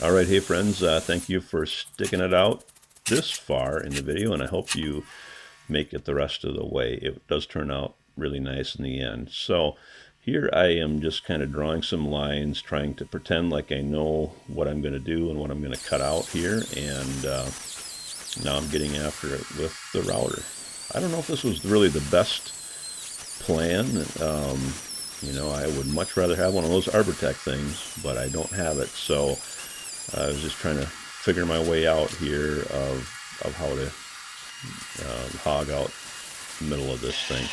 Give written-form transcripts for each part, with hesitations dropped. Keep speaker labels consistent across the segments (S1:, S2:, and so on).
S1: All right, hey friends, thank you for sticking it out this far in the video, and I hope you make it the rest of the way. It does turn out really nice in the end. So here I am just kind of drawing some lines, trying to pretend like I know what I'm going to do and what I'm going to cut out here, and now I'm getting after it with the router. I don't know if this was really the best plan. You know, I would much rather have one of those Arbortech things, but I don't have it, so I was just trying to figure my way out here of how to hog out the middle of this thing.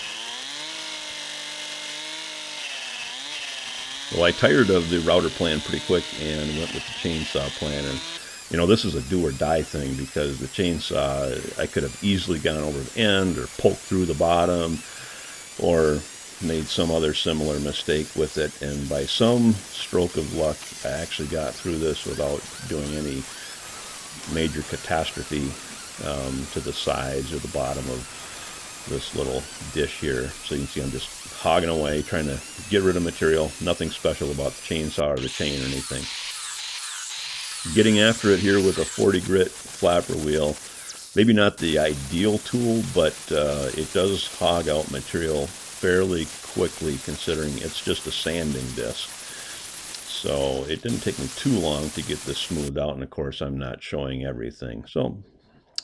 S1: Well, I tired of the router plan pretty quick and went with the chainsaw plan. And you know, this is a do or die thing because the chainsaw, I could have easily gone over the end or poked through the bottom or made some other similar mistake with it, and by some stroke of luck I actually got through this without doing any major catastrophe to the sides or the bottom of this little dish here. So you can see I'm just hogging away, trying to get rid of material. Nothing special about the chainsaw or the chain or anything. Getting after it here with a 40 grit flapper wheel. Maybe not the ideal tool, but it does hog out material fairly quickly considering it's just a sanding disc. So it didn't take me too long to get this smoothed out, and of course I'm not showing everything. So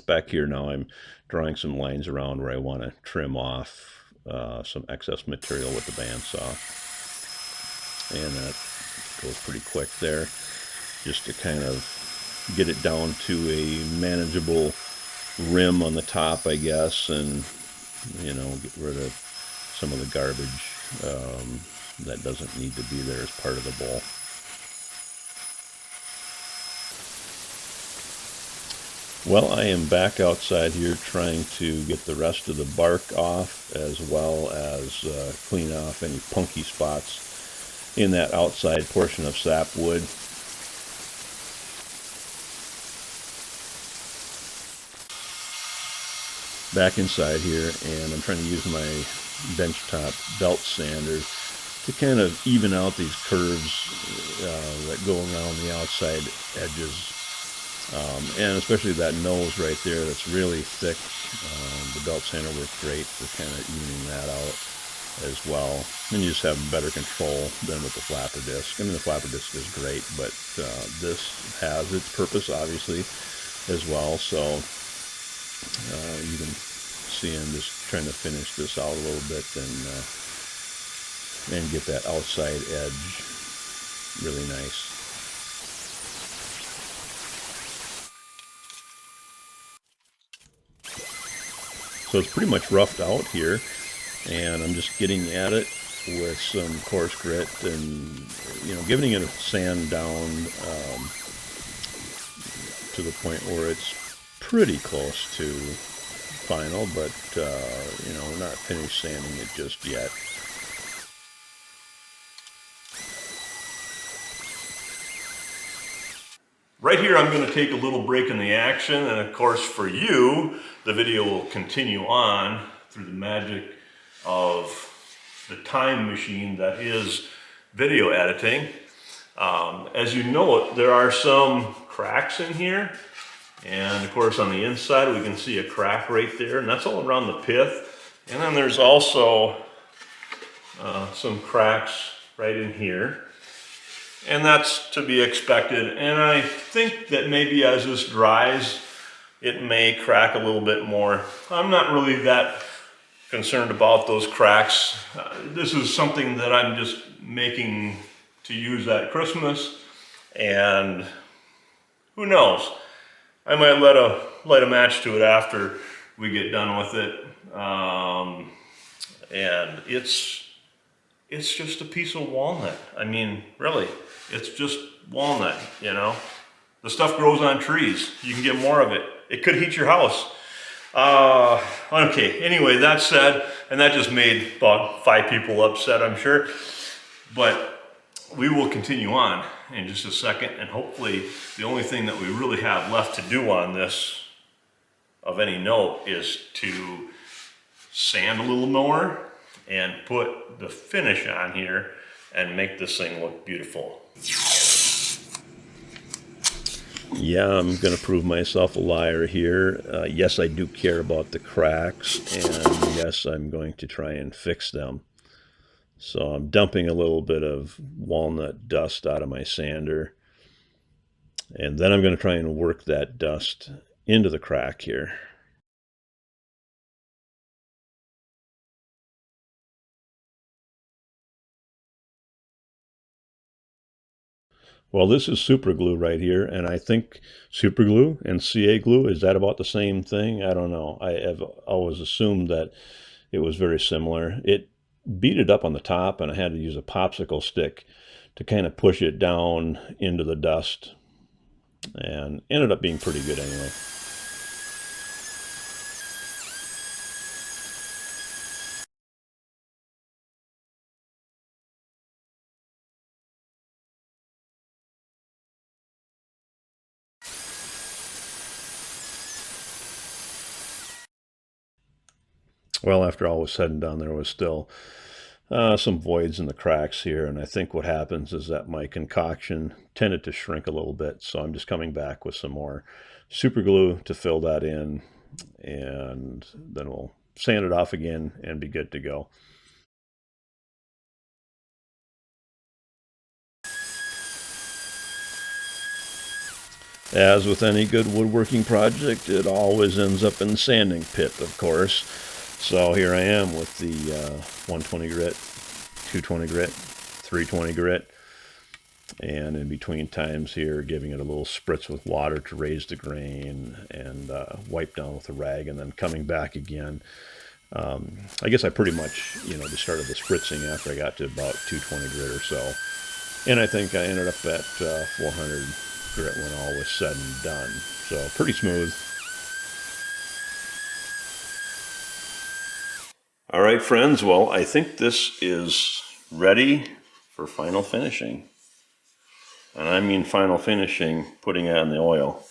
S1: back here now I'm drawing some lines around where I want to trim off some excess material with the bandsaw. And that goes pretty quick there, just to kind of get it down to a manageable rim on the top, I guess, and you know, get rid of some of the garbage that doesn't need to be there as part of the bowl. Well, I am back outside here trying to get the rest of the bark off, as well as clean off any punky spots in that outside portion of sapwood. Back inside here, and I'm trying to use my benchtop belt sander to kind of even out these curves that go around the outside edges, and especially that nose right there that's really thick. The belt sander worked great for kind of evening that out as well. And you just have better control than with the flapper disc. I mean, the flapper disc is great, but this has its purpose obviously as well. So you can see I'm just trying to finish this out a little bit and get that outside edge really nice. So it's pretty much roughed out here, and I'm just getting at it with some coarse grit and, you know, giving it a sand down to the point where it's pretty close to final, but you know, we're not finished sanding it just yet. Right here I'm going to take a little break in the action, and of course for you the video will continue on through the magic of the time machine that is video editing. As you know, there are some cracks in here. And of course on the inside we can see a crack right there, and that's all around the pith. And then there's also some cracks right in here. And that's to be expected. And I think that maybe as this dries, it may crack a little bit more. I'm not really that concerned about those cracks. This is something that I'm just making to use at Christmas. And who knows? I might light a match to it after we get done with it, and it's just a piece of walnut. I mean, really, it's just walnut. You know, the stuff grows on trees. You can get more of it. It could heat your house. Okay. Anyway, that said, and that just made about 5 people upset, I'm sure, but we will continue on in just a second, and hopefully the only thing that we really have left to do on this of any note is to sand a little more and put the finish on here and make this thing look beautiful. Yeah, I'm going to prove myself a liar here. Yes, I do care about the cracks, and yes, I'm going to try and fix them. So I'm dumping a little bit of walnut dust out of my sander, and then I'm going to try and work that dust into the crack here. Well, this is super glue right here, and I think super glue and CA glue, is that about the same thing? I don't know. I have always assumed that it was very similar. It beat it up on the top, and I had to use a popsicle stick to kind of push it down into the dust, and ended up being pretty good anyway. Well, after all was said and done, there was still some voids in the cracks here, and I think what happens is that my concoction tended to shrink a little bit, so I'm just coming back with some more super glue to fill that in, and then we'll sand it off again and be good to go. As with any good woodworking project, it always ends up in the sanding pit, of course. So here I am with the 120 grit, 220 grit, 320 grit, and in between times here giving it a little spritz with water to raise the grain, and wipe down with a rag, and then coming back again. I guess I pretty much just started the spritzing after I got to about 220 grit or so, and I think I ended up at 400 grit when all was said and done, so pretty smooth. All right, friends, well, I think this is ready for final finishing. And I mean final finishing, putting it on the oil.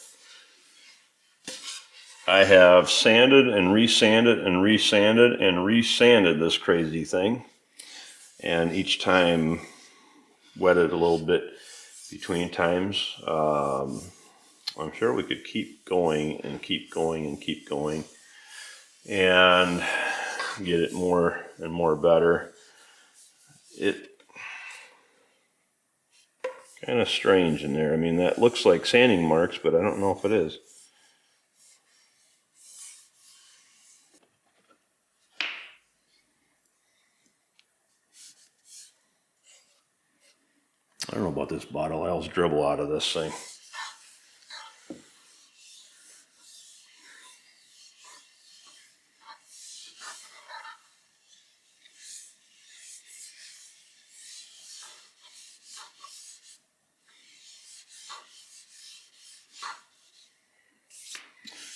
S1: I have sanded and resanded and resanded and resanded this crazy thing, and each time wetted a little bit between times. I'm sure we could keep going and keep going and keep going and get it more and more better. It kind of strange in there. I mean, that looks like sanding marks, but I don't know if it is. I don't know about this bottle. I'll dribble out of this thing.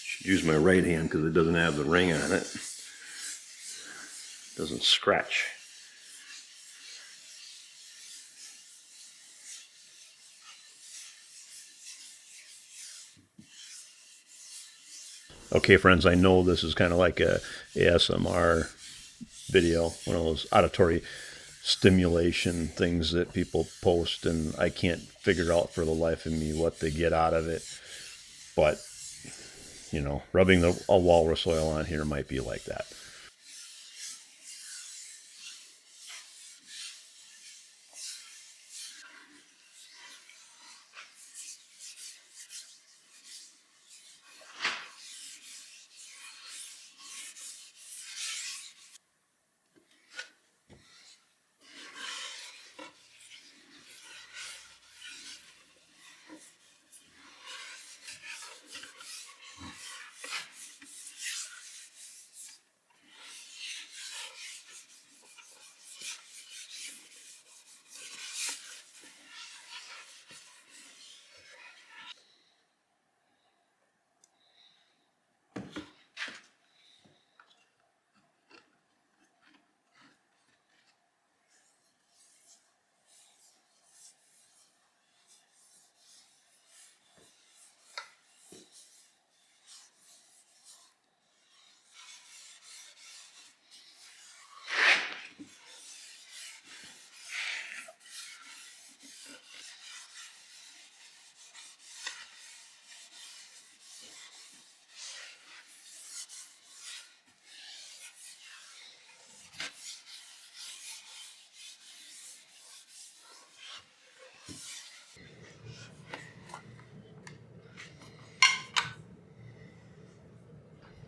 S1: Should use my right hand because it doesn't have the ring on it. Doesn't scratch. Okay, friends, I know this is kind of like a ASMR video, one of those auditory stimulation things that people post, and I can't figure out for the life of me what they get out of it. But, rubbing a walrus oil on here might be like that.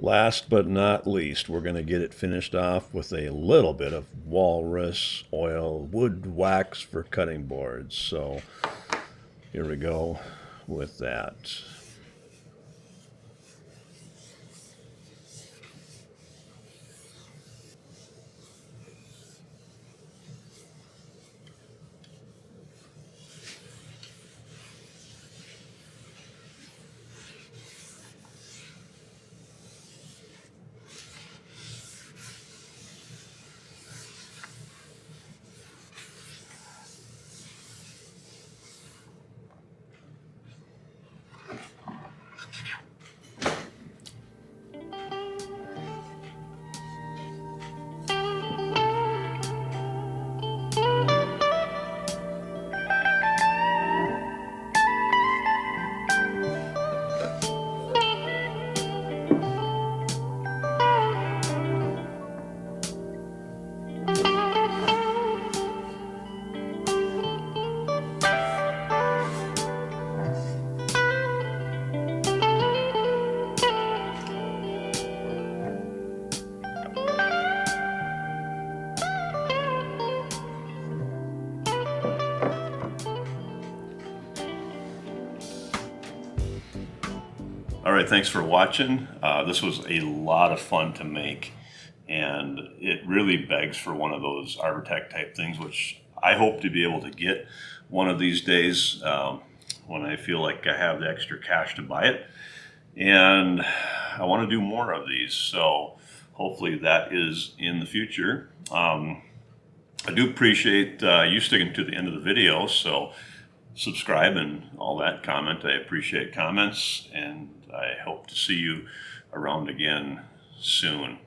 S1: Last but not least, we're going to get it finished off with a little bit of walrus oil wood wax for cutting boards. So here we go with that. All right, thanks for watching. This was a lot of fun to make, and it really begs for one of those Arbortech type things, which I hope to be able to get one of these days when I feel like I have the extra cash to buy it. And I want to do more of these, so hopefully that is in the future. I do appreciate you sticking to the end of the video, so subscribe and all that, comment. I appreciate comments, and I hope to see you around again soon.